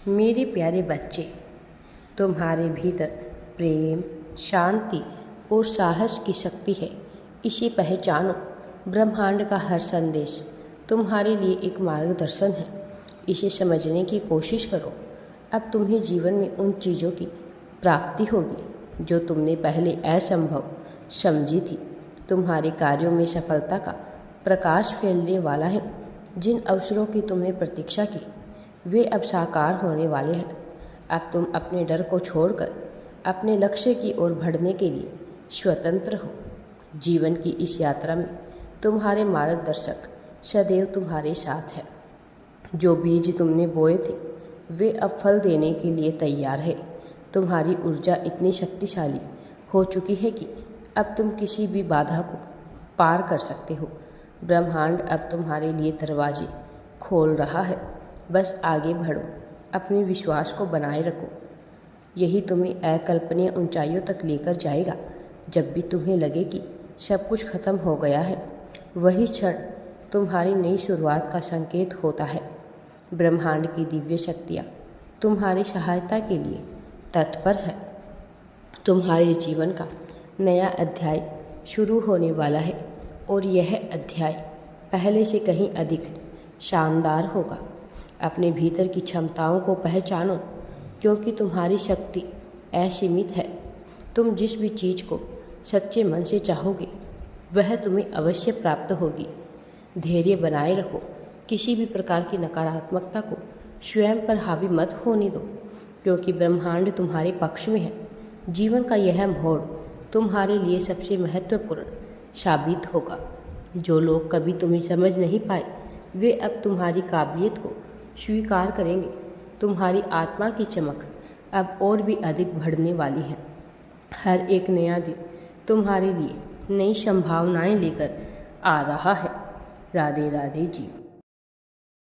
मेरे प्यारे बच्चे, तुम्हारे भीतर प्रेम, शांति और साहस की शक्ति है। इसे पहचानो। ब्रह्मांड का हर संदेश तुम्हारे लिए एक मार्गदर्शन है। इसे समझने की कोशिश करो। अब तुम्हें जीवन में उन चीज़ों की प्राप्ति होगी जो तुमने पहले असंभव समझी थी। तुम्हारे कार्यों में सफलता का प्रकाश फैलने वाला है। जिन अवसरों की तुमने प्रतीक्षा की वे अब साकार होने वाले हैं। अब तुम अपने डर को छोड़कर अपने लक्ष्य की ओर बढ़ने के लिए स्वतंत्र हो। जीवन की इस यात्रा में तुम्हारे मार्गदर्शक सदैव तुम्हारे साथ है। जो बीज तुमने बोए थे वे अब फल देने के लिए तैयार है। तुम्हारी ऊर्जा इतनी शक्तिशाली हो चुकी है कि अब तुम किसी भी बाधा को पार कर सकते हो। ब्रह्मांड अब तुम्हारे लिए दरवाजे खोल रहा है। बस आगे बढ़ो, अपने विश्वास को बनाए रखो। यही तुम्हें अकल्पनीय ऊंचाइयों तक लेकर जाएगा। जब भी तुम्हें लगे कि सब कुछ खत्म हो गया है, वही क्षण तुम्हारी नई शुरुआत का संकेत होता है। ब्रह्मांड की दिव्य शक्तियाँ तुम्हारी सहायता के लिए तत्पर है। तुम्हारे जीवन का नया अध्याय शुरू होने वाला है और यह अध्याय पहले से कहीं अधिक शानदार होगा। अपने भीतर की क्षमताओं को पहचानो, क्योंकि तुम्हारी शक्ति असीमित है। तुम जिस भी चीज़ को सच्चे मन से चाहोगे वह तुम्हें अवश्य प्राप्त होगी। धैर्य बनाए रखो। किसी भी प्रकार की नकारात्मकता को स्वयं पर हावी मत होने दो, क्योंकि ब्रह्मांड तुम्हारे पक्ष में है। जीवन का यह मोड़ तुम्हारे लिए सबसे महत्वपूर्ण साबित होगा। जो लोग कभी तुम्हें समझ नहीं पाए वे अब तुम्हारी काबिलियत को स्वीकार करेंगे। तुम्हारी आत्मा की चमक अब और भी अधिक बढ़ने वाली है। हर एक नया दिन तुम्हारे लिए नई संभावनाएं लेकर आ रहा है। राधे राधे जी।